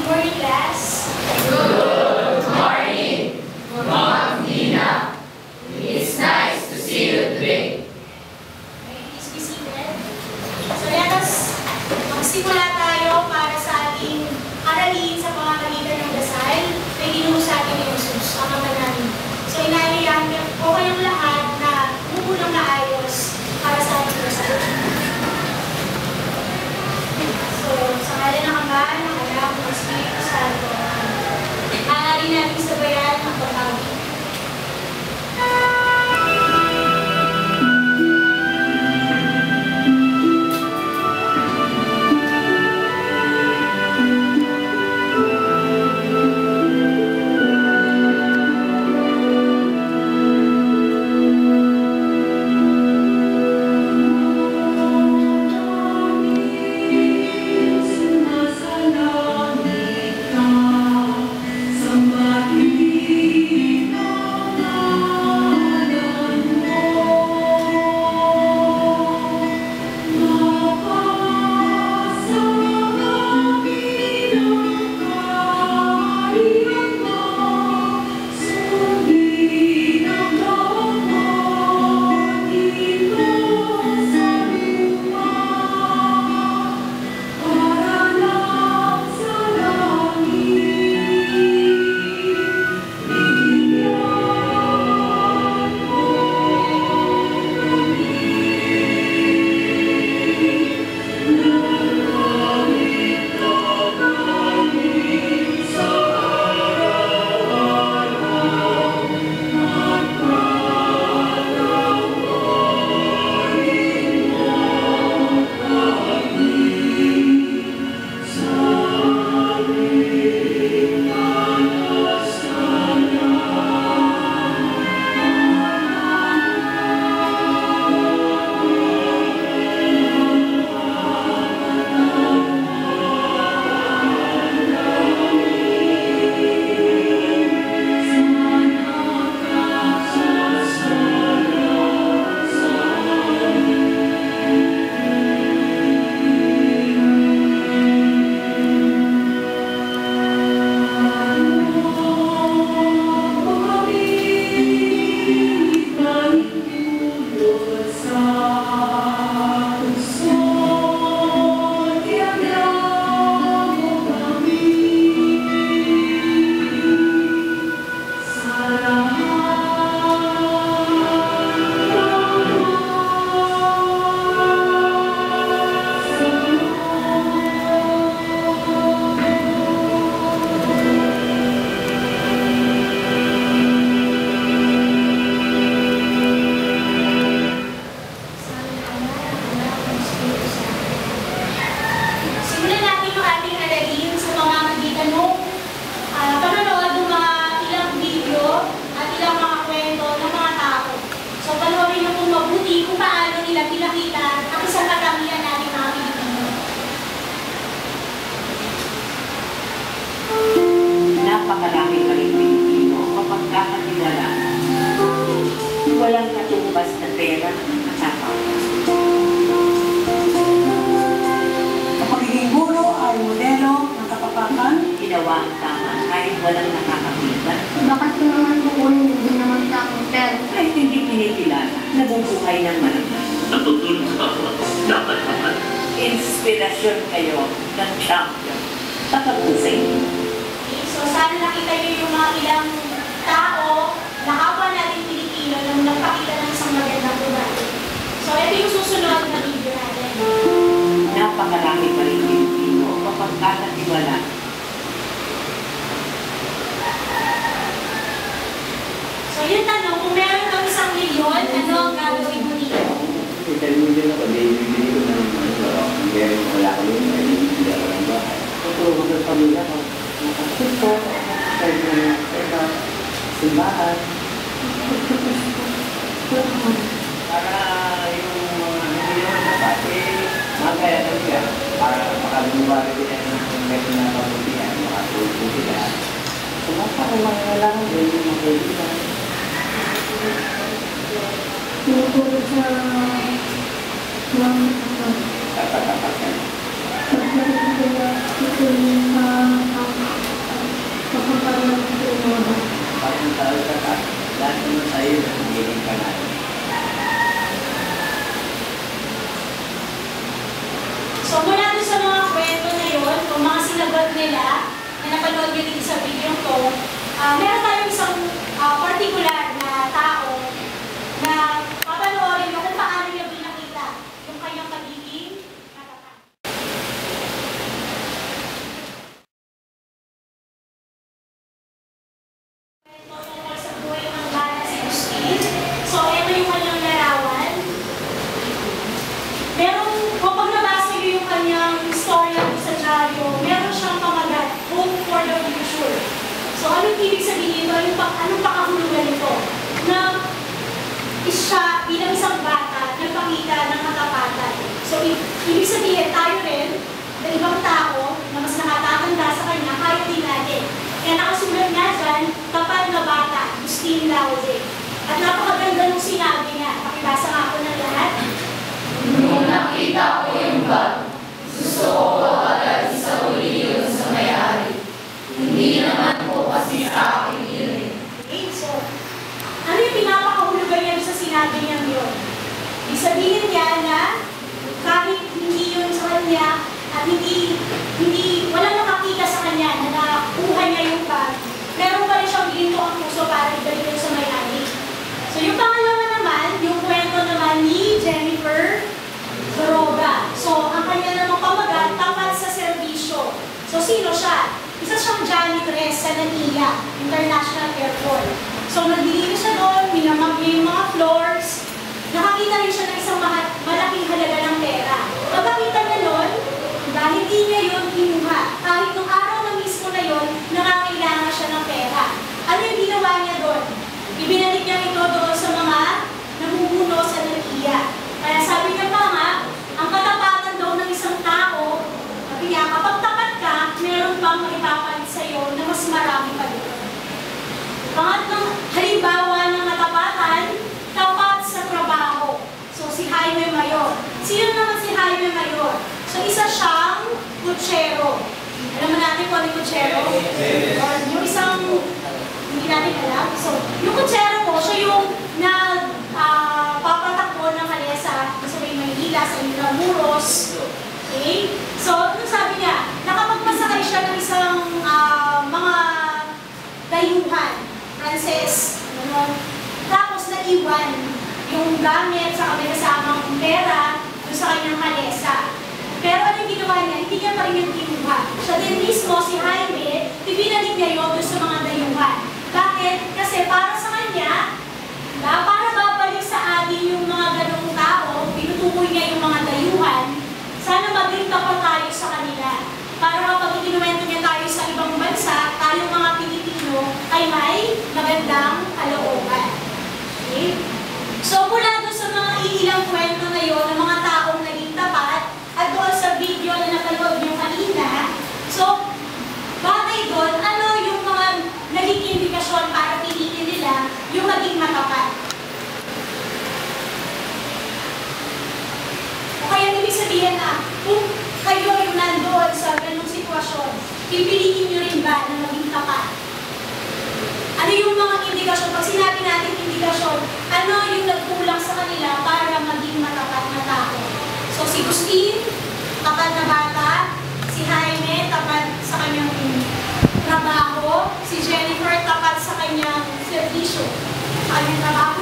morning, class. Good morning, Ma'am Nina. It's nice to see you today. Please be seated. So let us magsimula tayo para sa ating aralin sa pamamagitan ng dasal na inuho sa atin ni Jesus, ang Ama namin. So inaayaan ko kayong lahat na umupo ng maayos para sa ating dasal. So sa ngalan ng Ama, ng Anak, ng Espiritu Santo, maaari natin sabayan ang pag-awit. Napakarami pa rin Pilipino kapag kakatiwalaan. Walang katumbas na pera at sakaw. Ang pagiging guro ay modelo ng kapakapan. Ginawa ang tama kahit walang nakakapitan. Bakit ko naman kukunin hindi naman takong pera? Kahit hindi kinikilala, nabubuhay ng malaman. Natutulog sa kapwa, dapat naman. Inspirasyon kayo ng champion. Tatapusin. So sana nakita niyo yung mga ilang tao na kapwa natin Pilipino na nagpakita ng isang magandang ugali. So ito yung susunod na video natin. Napakarami pa rin Pilipino kapag kakatiwalaan. So yung tanong, kung meron kang 1,000,000, ano ang gagawin mo dito? Italim mo din ako, bibili ko ng meron wala ko yun, may bibili ako ng bahay. Tutulong sa pamilya ko. Nakasito, kahit na sa simbahan. Para yung hindi naman sa pati, magkaya na siya, para makalumbari din ang meron na mabutihan, makatulog ko sila. Sumapa ko mga lang, hindi mo kaibigan. Tinutulog sa mga Tatapakan. pagkakas nila, tutulong sa nila, na napanood nyo dito sa video to, meron tayong isang particular na tao na papanoorin nyo kung paano niya binakita yung kanyang pagiging matapat. Tungkol sa buhay ng bata si Agustin. So, ito yung kanyang larawan. Kapag nabasa nyo yung kanyang istorya sa dyaryo, meron siyang pamagat, hope for the future. So, anong ibig sabihin ito? Anong pakahulugan nito? Na siya, bilang isang bata, nagpakita ng katapatan. So, ibig sabihin, tayo rin, na ibang tao, na mas nakatatanda sa kanya, kaya din natin. Kaya nakasulat nga dyan, tapat na bata, Agustin Laude. At napakaganda nung sinabi niya. Pakibasa nga ako ng lahat. Nung nakita ko yung bag, gusto ko agad isauli yun sa may-ari. Hindi naman po kasi sa akin yun. Okay, so, ano yung pinapakahulugan niya sa sinabi niya yun? Ibig sabihin niya na kahit hindi yun sa kanya at walang nakakita sa kanya na nakuha niya yung bag, meron pa rin siyang ginto ang puso para ibalik yun sa may-ari. So, yung pangalawa naman, yung kwento naman ni Jennifer Baroga. So, ang kanya namang pamagat, tapat sa serbisyo. So, sino siya? Isa siyang janitress sa Manila International Airport. So, naglilinis siya doon, minamag niya yung mga floors. Nakakita rin siya ng isang malaking halaga ng pera. Pagkakita niya noon, dahil hindi niya yun kinuha. Kahit nung araw na mismo na yun, nangangailangan siya ng pera. Ano yung ginawa niya doon? Ibinalik niya ito doon sa mga namumuno sa Manila. Kaya sabi niya pa nga, ang katapatan daw ng isang tao, sabi niya, kapag tapat ka, meron pang maipapalit sa'yo na mas marami pa dito. Pangatlong halimbawa ng katapatan, tapat sa trabaho. So, si Jaime Mayor. Sino naman si Jaime Mayor? So, isa siyang kutsero. Alam mo natin kung ano yung kutsero? Yung isang, hindi natin alam. So, yung kutsero po, siya yung papatakbo ng kalesa sa may Maynila, sa Intramuros. Okay? So, ano sabi niya? Nakapagpasakay siya ng isang mga dayuhan, Frances. Tapos, naiwan yung gamit sa may kasamang pera sa kanyang kalesa. Pero anong ginawa niya? Hindi niya pa rin yung kinuha. Siya din mismo, si Jaime, ibinalik niya yun sa mga dayuhan. Bakit? Kasi para sa kanya, para babalik sa atin yung mga ganong tao, pinutukoy niya yung mga dayuhan, sana maging tapat tayo sa kanila. Para kapag ikinuwento niya tayo sa ibang bansa, tayong mga Pilipino ay may magandang kalooban. Okay? So, mula doon sa mga iilang kwento na yun, ng mga taong naging tapat, at doon sa video na napanood niyo kanina, so, bagay doon, ano yung mga naging indikasyon para piliin nila yung maging matapat. O kaya ibig sabihin na, kung kayo yung nandoon sa ganung sitwasyon, pipiliin nyo rin ba na maging tapat? Ano yung mga indikasyon? Pag sinabi natin indikasyon, ano yung nagkulang sa kanila para maging matapat na tao? So, si Agustin, tapat na bata. Si Jaime, tapat sa kanyang trabaho. Si Jennifer, tapat sa kanyang servisyo. Sa kanyang trabaho.